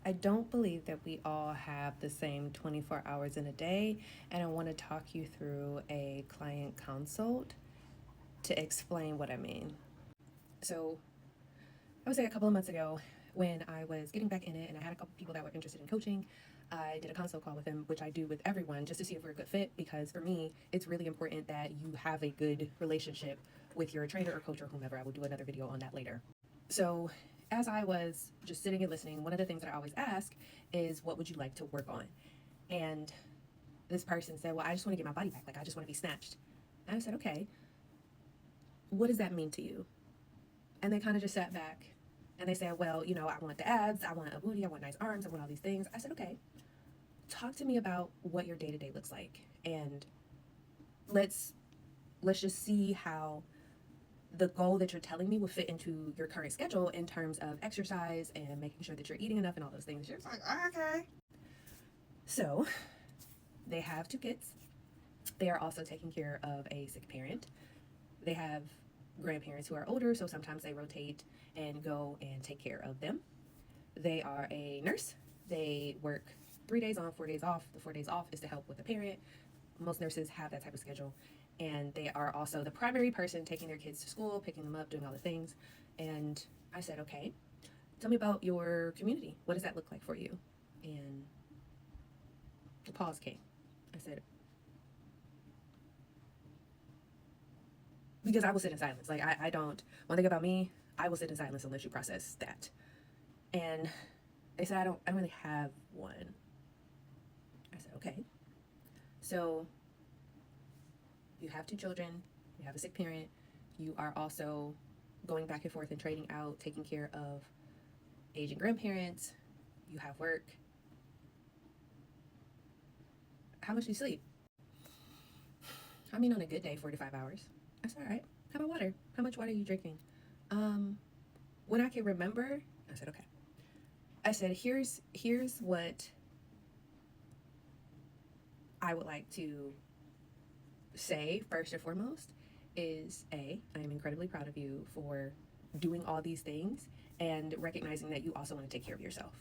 I don't believe that we all have the same 24 hours in a day, and I want to talk you through a client consult to explain what I mean. So, I would say a couple of months ago, when I was getting back in it and I had a couple people that were interested in coaching, I did a consult call with them, which I do with everyone just to see if we're a good fit. Because for me, it's really important that you have a good relationship with your trainer or coach or whomever. I will do another video on that later. So, as I was just sitting and listening, one of the things that I always ask is, what would you like to work on? And this person said, well, I just want to get my body back. Like, I just want to be snatched. And I said, okay, what does that mean to you? And they kind of just sat back and they said, well, I want the abs, I want a booty, I want nice arms, I want all these things. I said, okay, talk to me about what your day to day looks like. And let's just see how the goal that you're telling me will fit into your current schedule in terms of exercise and making sure that you're eating enough and all those things. You're like, okay. So they have two kids. They are also taking care of a sick parent. They have grandparents who are older, so sometimes they rotate and go and take care of them. They are a nurse. They work 3 days on, 4 days off. The 4 days off is to help with the parent. Most nurses have that type of schedule. And they are also the primary person taking their kids to school, picking them up, doing all the things. And I said, okay, tell me about your community. What does that look like for you? And the pause came. I said, because I will sit in silence. Like, I don't, one thing about me, I will sit in silence unless you process that. And they said, I don't really have one. I said, okay. So you have two children, you have a sick parent, you are also going back and forth and trading out, taking care of aging grandparents, you have work. How much do you sleep? I mean, on a good day, 4 to 5 hours. I said, all right. How about water? How much water are you drinking? When I can remember, I said, okay. I said, here's what I would like to say first and foremost is I am incredibly proud of you for doing all these things and recognizing that you also want to take care of yourself.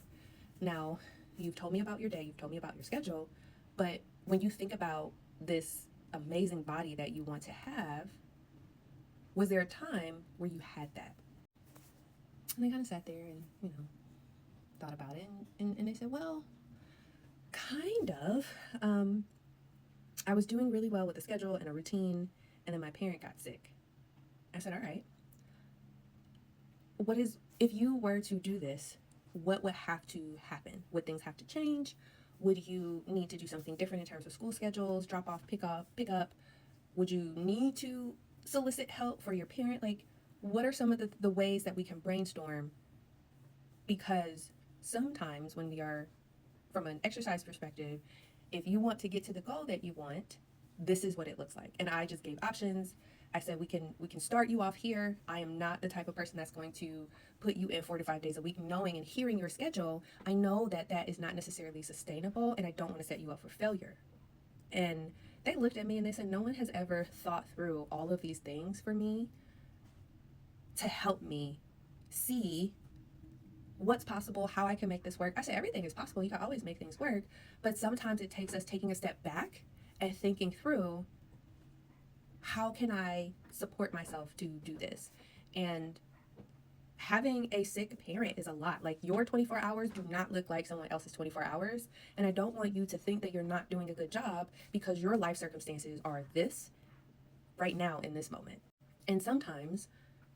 Now, you've told me about your day, you've told me about your schedule, but when you think about this amazing body that you want to have, was there a time where you had that? And they kind of sat there and, thought about it. And they said, well, kind of. I was doing really well with a schedule and a routine, and then my parent got sick. I said, all right, if you were to do this, what would have to happen? Would things have to change? Would you need to do something different in terms of school schedules, drop off, pick up? Would you need to solicit help for your parent? Like, what are some of the ways that we can brainstorm? Because sometimes when we are, from an exercise perspective, if you want to get to the goal that you want, this is what it looks like. And I just gave options. I said we can start you off here. I am not the type of person that's going to put you in 4 to 5 days a week. Knowing and hearing your schedule, I know that that is not necessarily sustainable, and I don't want to set you up for failure. And they looked at me and they said, no one has ever thought through all of these things for me to help me see what's possible, how I can make this work. I said, everything is possible. You can always make things work. But sometimes it takes us taking a step back and thinking through, how can I support myself to do this? And having a sick parent is a lot. Like, your 24 hours do not look like someone else's 24 hours. And I don't want you to think that you're not doing a good job because your life circumstances are this right now in this moment. And sometimes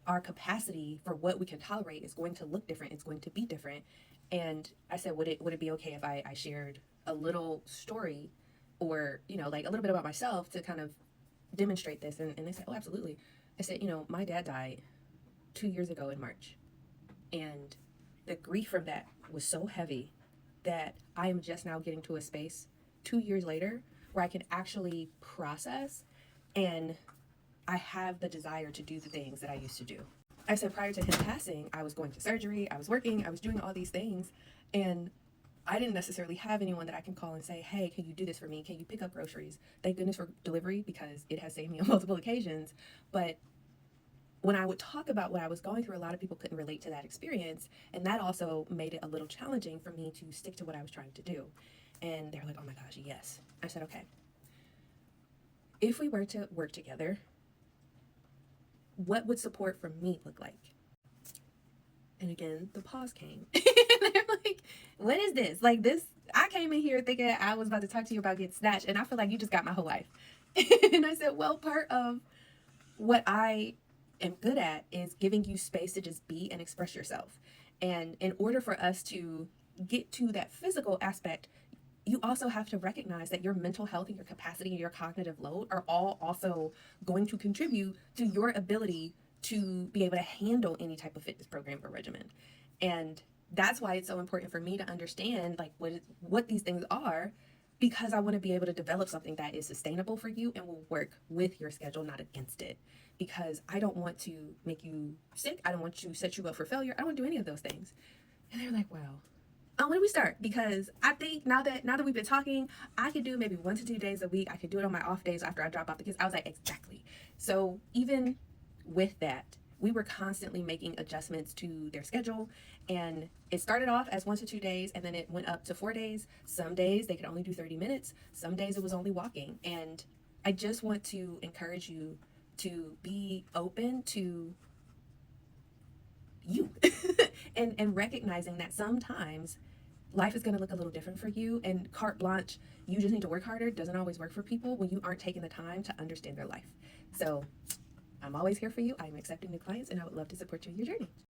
our capacity for what we can tolerate is going to look different. It's going to be different. And I said, would it be okay if I shared a little story or, like a little bit about myself to kind of demonstrate this? And they said, oh, absolutely. I said, my dad died 2 years ago in March. And the grief from that was so heavy that I am just now getting to a space 2 years later where I can actually process, and I have the desire to do the things that I used to do. I said, prior to him passing, I was going to surgery, I was working, I was doing all these things, and I didn't necessarily have anyone that I can call and say, hey, can you do this for me? Can you pick up groceries? Thank goodness for delivery because it has saved me on multiple occasions. But when I would talk about what I was going through, a lot of people couldn't relate to that experience. And that also made it a little challenging for me to stick to what I was trying to do. And they're like, oh my gosh, yes. I said, okay, if we were to work together, what would support from me look like? And again, the pause came. And they're like, what is this? Like this, I came in here thinking I was about to talk to you about getting snatched, and I feel like you just got my whole life. And I said, well, part of what I am good at is giving you space to just be and express yourself. And in order for us to get to that physical aspect, you also have to recognize that your mental health and your capacity and your cognitive load are all also going to contribute to your ability to be able to handle any type of fitness program or regimen. And that's why it's so important for me to understand like what these things are, because I want to be able to develop something that is sustainable for you and will work with your schedule, not against it. Because I don't want to make you sick. I don't want to set you up for failure. I don't want to do any of those things. And they're like, wow. When do we start? Because I think now that we've been talking, I could do maybe 1 to 2 days a week. I could do it on my off days after I drop off the kids. I was like, exactly. So even with that, we were constantly making adjustments to their schedule. And it started off as 1 to 2 days, and then it went up to 4 days. Some days they could only do 30 minutes. Some days it was only walking. And I just want to encourage you to be open to you and recognizing that sometimes life is going to look a little different for you, and carte blanche, you just need to work harder, doesn't always work for people when you aren't taking the time to understand their life. So I'm always here for you. I'm accepting new clients, and I would love to support you in your journey.